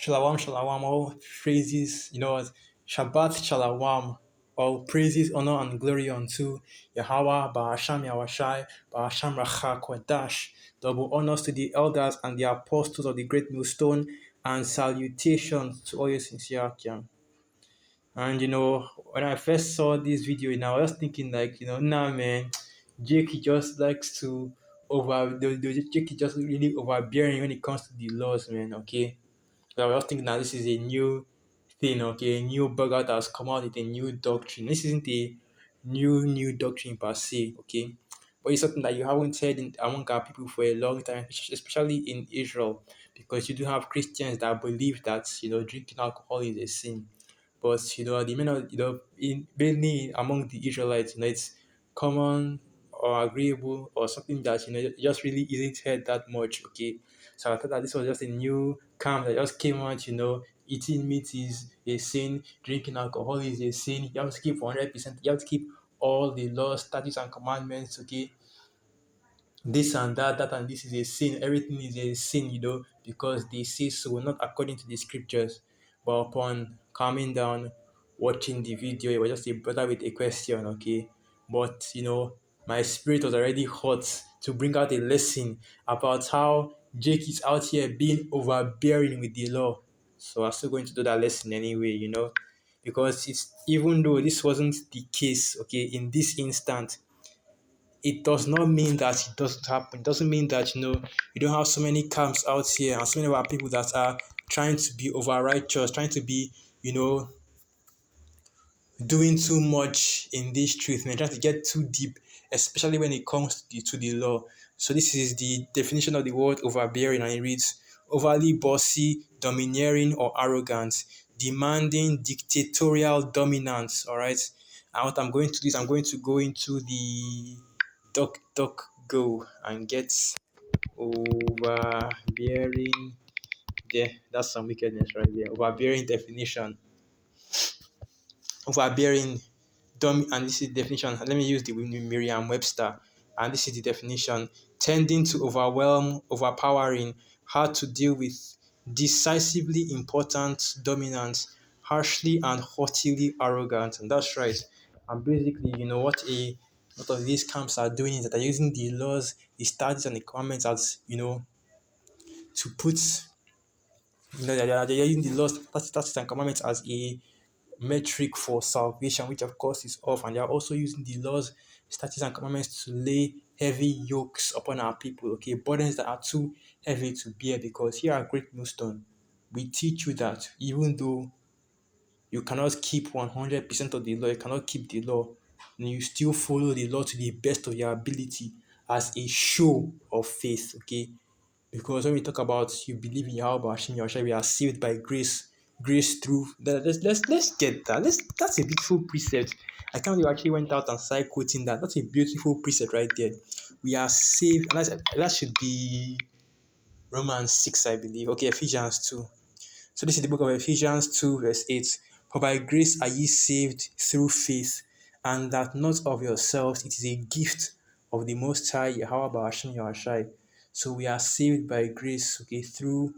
Shalom, shalom, all praises, Shabbat shalom, all praises, honor, and glory unto Yahweh, Ba'asham Yahushai, Ba'asham Racha Kodash. Double honors to the elders and the apostles of the great millstone, and salutations to all your sincere Akiam. And when I first saw this video, I was thinking like, nah man, Jake he just likes to Jake is just really overbearing when it comes to the laws, man, okay? So I was thinking that this is a new thing, okay, a new burger that has come out with a new doctrine. This isn't a new doctrine per se, okay, but it's something that you haven't heard among our people for a long time, especially in Israel, because you do have Christians that believe that drinking alcohol is a sin. But the men of mainly among the Israelites, it's common or agreeable or something that just really isn't heard that much. Okay, so I thought that this was just a new camp that just came out. Eating meat is a sin, drinking alcohol is a sin. You have to keep 100%. You have to keep all the laws, statutes, and commandments. Okay, this and that and this is a sin. Everything is a sin, because they say so, not according to the scriptures. But upon calming down, watching the video, it was just a brother with a question, okay? But my spirit was already hot to bring out a lesson about how Jake is out here being overbearing with the law. So I'm still going to do that lesson anyway, because it's even though this wasn't the case, okay, in this instant, it does not mean that it doesn't happen. It doesn't mean that you don't have so many camps out here and so many of our people that are trying to be over righteous, trying to be, doing too much in this truth and trying to get too deep, especially when it comes to the law. So this is the definition of the word overbearing, and it reads overly bossy, domineering, or arrogant, demanding, dictatorial dominance. All right. And what I'm going to do is I'm going to go into the go and get overbearing. There, that's some wickedness right there. Overbearing definition. Overbearing, and this is the definition. Let me use the Merriam-Webster, and this is the definition: tending to overwhelm, overpowering, hard to deal with, decisively important, dominant, harshly and haughtily arrogant. And that's right. And basically, what a lot of these camps are doing is that they're using the laws, the statutes, and the commandments as to put they're using the laws, statutes, and commandments as a metric for salvation, which of course is off, and they are also using the laws, statutes, and commandments to lay heavy yokes upon our people, okay, burdens that are too heavy to bear. Because here at Great Millstone, we teach you that even though you cannot keep 100% of the law, you cannot keep the law, and you still follow the law to the best of your ability as a show of faith, okay? Because when we talk about you believe in Yahweh Hashem Yahushua, we are saved by grace, grace through. Let's get that. That's a beautiful precept. I can't believe I actually went out and started quoting that. That's a beautiful precept right there. We are saved, and that should be Romans 6, I believe. Okay, Ephesians 2. So this is the book of Ephesians 2, verse 8. For by grace are ye saved through faith, and that not of yourselves, it is a gift of the Most High, Yahweh Hashem Yahushai. So we are saved by grace, okay, through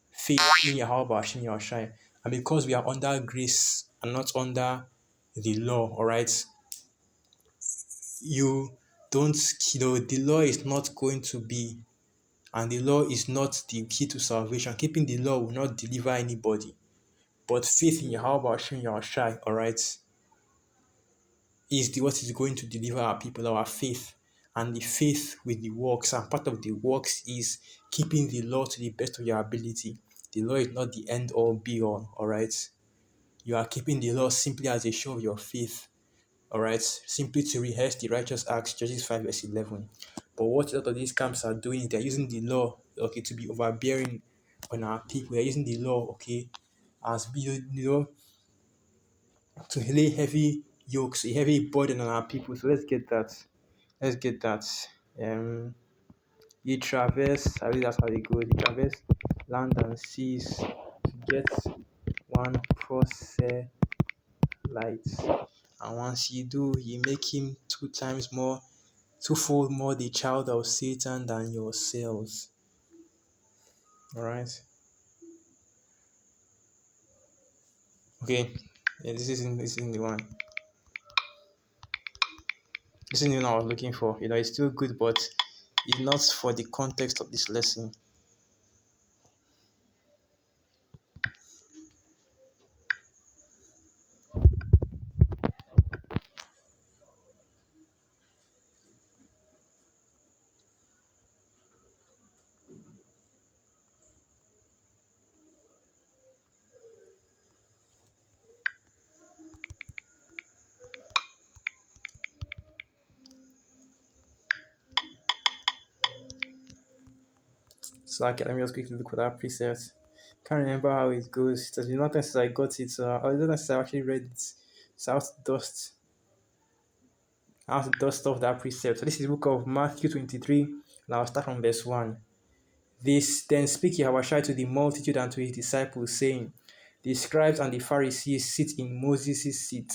faith in Yahweh Hashem Yahushai. And because we are under grace and not under the law, all right, you don't, the law is not going to be, and the law is not the key to salvation. Keeping the law will not deliver anybody. But faith in Yahweh Hashem Yahushai, all right, is what is going to deliver our people, our faith. And the faith with the works, and part of the works is keeping the law to the best of your ability. The law is not the end all be all right? You are keeping the law simply as a show of your faith, all right? Simply to rehearse the righteous acts, Judges 5 verse 11. But what a lot of these camps are doing is they're using the law, okay, to be overbearing on our people. They're using the law, okay, as to lay heavy yokes, a heavy burden on our people. So let's get that. Let's get that. Ye traverse, I believe that's how they go. Ye traverse land and seas to get one proselyte. And once ye do, ye make him twofold more the child of Satan than yourselves. Alright. Okay, yeah, this isn't the one. This isn't the one I was looking for. It's still good, but it's not for the context of this lesson. So okay, let me just quickly look for that preset. Can't remember how it goes. It has been long time since I got it. So I don't know since I actually read it. So I have to dust off that precept. So this is the book of Matthew 23, and I'll start from verse 1. This then speak Yahushua to the multitude and to his disciples, saying, the scribes and the Pharisees sit in Moses' seat.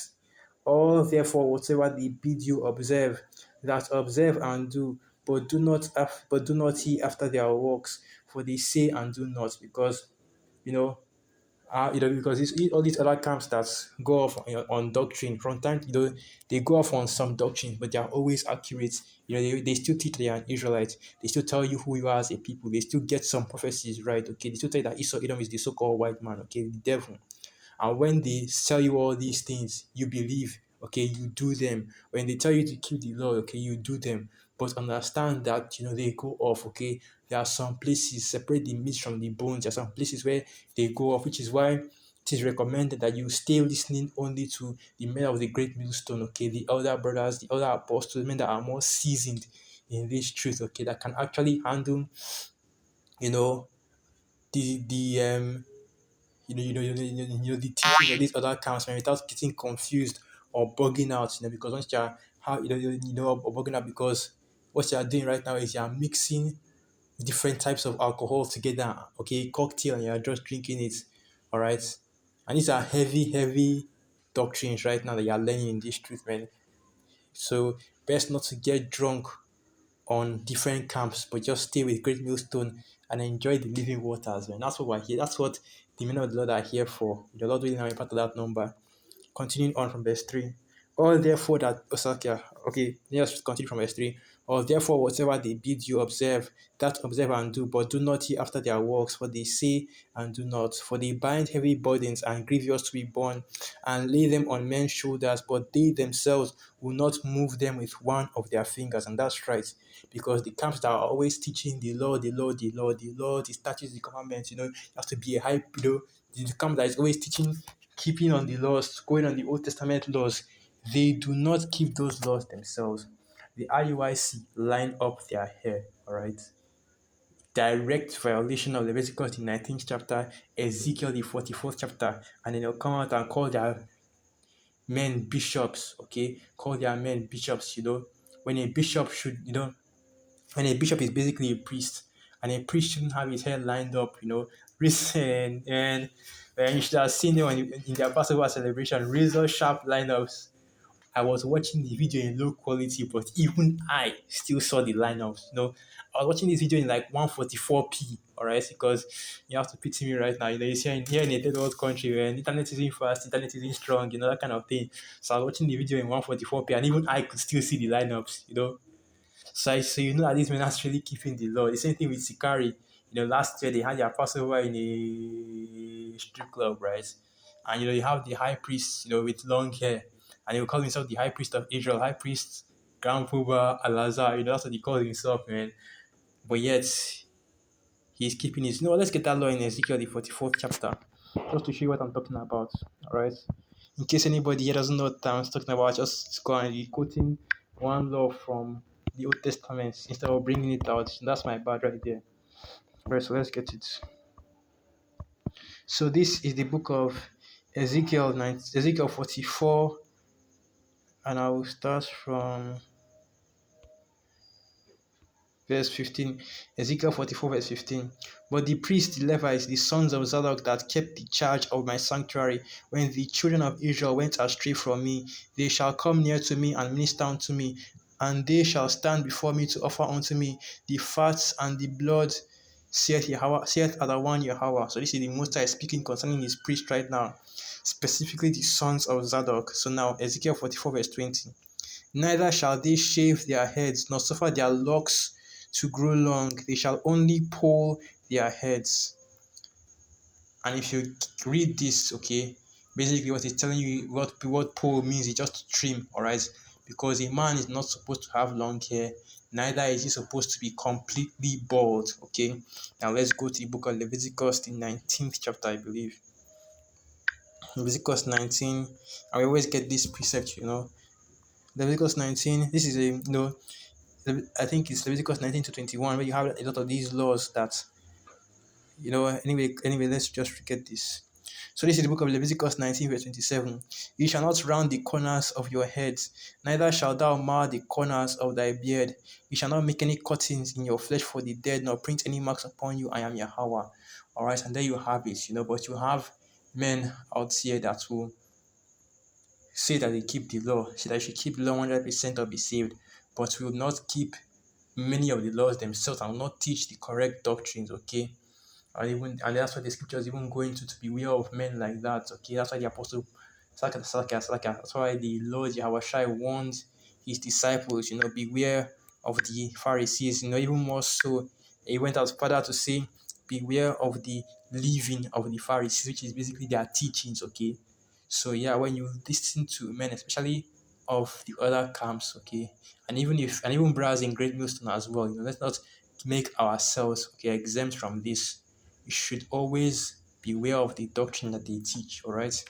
All therefore whatsoever they bid you observe, that observe and do, but do not ye after their works, for they say and do not, because you know because all these other camps that go off on doctrine from time, they go off on some doctrine, but they are always accurate. They still teach they are an Israelite. They still tell you who you are as a people. They still get some prophecies right. Okay, they still tell you that Esau Edom is the so-called white man. Okay, the devil. And when they tell you all these things, you believe, okay, you do them. When they tell you to keep the law, okay, you do them. But understand that, they go off, okay? There are some places, separate the meat from the bones. There are some places where they go off, which is why it is recommended that you stay listening only to the men of the great millstone, okay? The elder brothers, the elder apostles, men that are more seasoned in this truth, okay? That can actually handle, you know, the the teachings of these other camps, man, without getting confused or bugging out, because once you're how or bugging out because what you're doing right now is you're mixing different types of alcohol together, okay, cocktail, and you're just drinking it, all right. And these are heavy, heavy doctrines right now that you're learning in this truth, man. So best not to get drunk on different camps, but just stay with Great Millstone and enjoy the living waters, man. That's what we're here. That's what the men of the Lord are here for. The Lord willing, I'm a part of that number. Continuing on from verse 3. All therefore that okay, let's continue from verse 3. Or therefore whatever they bid you observe, that observe and do, but do not ye after their works, for they say and do not. For they bind heavy burdens and grievous to be borne, and lay them on men's shoulders, but they themselves will not move them with one of their fingers. And that's right, because the camps that are always teaching the law, the statutes, the commandments, you have to be a high, the camp that is always teaching keeping on the laws, going on the Old Testament laws, they do not keep those laws themselves. The IUIC line up their hair, all right? Direct violation of Leviticus, the 19th chapter, Ezekiel, the 44th chapter, and then they'll come out and call their men bishops, okay? Call their men bishops, when a bishop should, when a bishop is basically a priest, and a priest shouldn't have his hair lined up, recent and you should have seen them in their Passover celebration, razor sharp lineups. I was watching the video in low quality, but even I still saw the lineups. I was watching this video in like 144p, all right, because you have to pity me right now. You see, here in a third world country where internet isn't fast, internet isn't strong, that kind of thing. So I was watching the video in 144p, and even I could still see the lineups. So you know that these men are actually keeping the law. The same thing with Sikari. Last year they had their Passover in a strip club, right? And you have the high priest, with long hair, and he will call himself the high priest of Israel, high priest Grand Puba Alazar. That's what he calls himself, man. But yet he's keeping his. Let's get that law in Ezekiel the 44th chapter, just to show you what I'm talking about. All right. In case anybody here doesn't know what I'm talking about, just go and be quoting one law from the Old Testament instead of bringing it out. That's my bad right there. Right, so let's get it. So this is the book of Ezekiel 44, and I will start from verse 15. Ezekiel 44, verse 15. But the priests, the Levites, the sons of Zadok, that kept the charge of my sanctuary, when the children of Israel went astray from me, they shall come near to me and minister unto me, and they shall stand before me to offer unto me the fats and the blood saith Adawan Yahweh. So this is the Most High speaking concerning his priest right now, specifically the sons of Zadok. So now Ezekiel 44 verse 20. Neither shall they shave their heads, nor suffer their locks to grow long. They shall only poll their heads. And if you read this, okay, basically what it's telling you, what poll means is just to trim, all right? Because a man is not supposed to have long hair, neither is he supposed to be completely bald, okay? Now let's go to the book of Leviticus, the 19th chapter, I believe. Leviticus 19, and we always get this precept, Leviticus 19, this is I think it's Leviticus 19 to 21, where you have a lot of these laws that, anyway, let's just get this. So this is the book of Leviticus 19 verse 27. You shall not round the corners of your heads, neither shalt thou mar the corners of thy beard. You shall not make any cuttings in your flesh for the dead, nor print any marks upon you. I am Yahweh. All right, and there you have it, but you have men out here that will say that they keep the law, say that you should keep the law 100% or be saved, but will not keep many of the laws themselves and will not teach the correct doctrines, okay? And that's why the scriptures even go into to beware of men like that, okay? That's why the apostle that's why the Lord Yahweh warns his disciples, beware of the Pharisees, even more so. He went out further to say, beware of the leaven of the Pharisees, which is basically their teachings, okay? So yeah, when you listen to men, especially of the other camps, okay, and even brothers in Great Millstone as well, let's not make ourselves exempt from this. You should always beware of the doctrine that they teach. All right,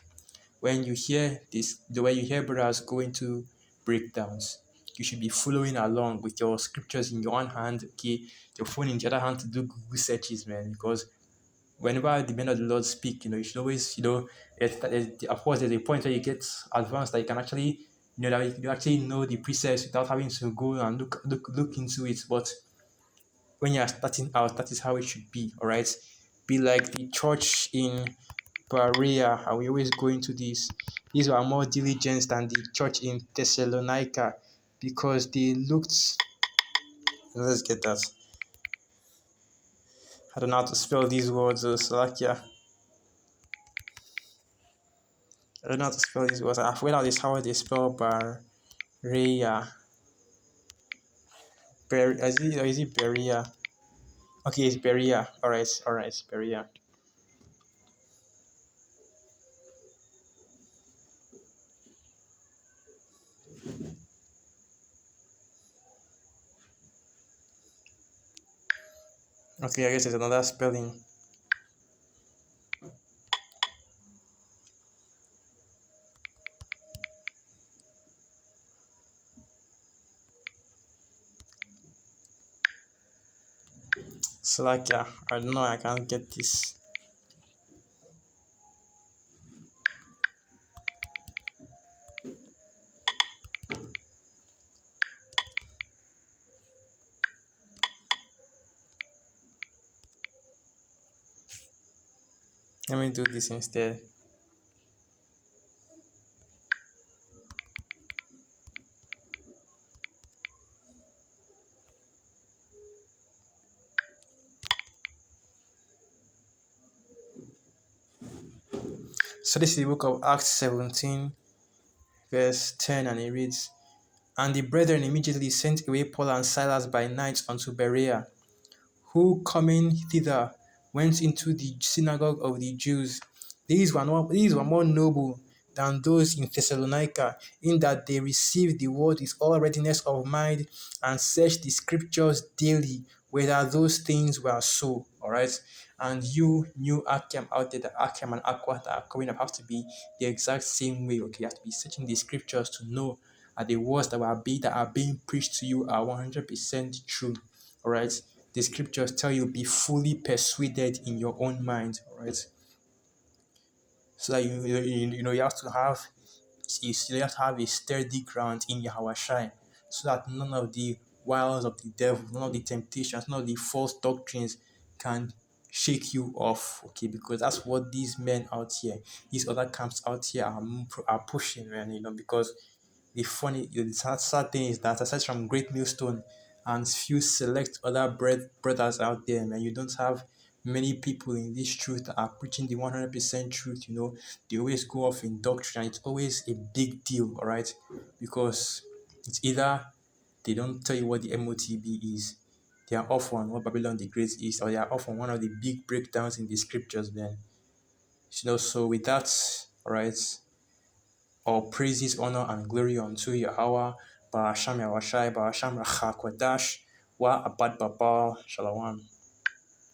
when you hear this, the way you hear brothers go into breakdowns, you should be following along with your scriptures in your one hand, okay, your phone in the other hand to do Google searches, man, because whenever the men of the Lord speak, you should always, of course, there's a point where you get advanced that you can actually, that you actually know the precepts without having to go and look into it. But when you're starting out, that is how it should be, all right? Be like the church in Berea, and we always go into this. These were more diligent than the church in Thessalonica because they looked. Let's get that. I don't know how to spell these words, Slovakia. I don't know how to spell these words. I forget how they spell Berea. Is it Berea? Okay, it's Berea. Alright, Berea. Okay, I guess it's another spelling. Slovakia. I don't know, I can't get this. Let me do this instead. So this is the book of Acts 17, verse 10, and it reads, And the brethren immediately sent away Paul and Silas by night unto Berea, who coming thither went into the synagogue of the Jews. These were more noble than those in Thessalonica, in that they received the word with all readiness of mind and searched the scriptures daily whether those things were so. All right. And you new Akim out there, the Akim and Aqua that are coming up have to be the exact same way. Okay, you have to be searching the scriptures to know that the words that are being preached to you are 100% true. All right. The scriptures tell you be fully persuaded in your own mind. All right. So that you still have to have a sturdy ground in Yahweh Shai, so that none of the wiles of the devil, none of the temptations, none of the false doctrines can shake you off. Okay, because that's what these men out here, these other camps out here are pushing, man. Because the sad thing is that aside from Great Millstone and few select other brothers out there, man. You don't have many people in this truth that are preaching the 100% truth, They always go off in doctrine, and it's always a big deal, all right? Because it's either they don't tell you what the MOTB is, they are off on what Babylon the Great is, or they are off on one of the big breakdowns in the scriptures, man. So with that, all right, all praises, honor, and glory unto Yahweh, Ba'asham Yawashai, Ba'asham Rachakwadash, Wa Abad Baba, Shalom.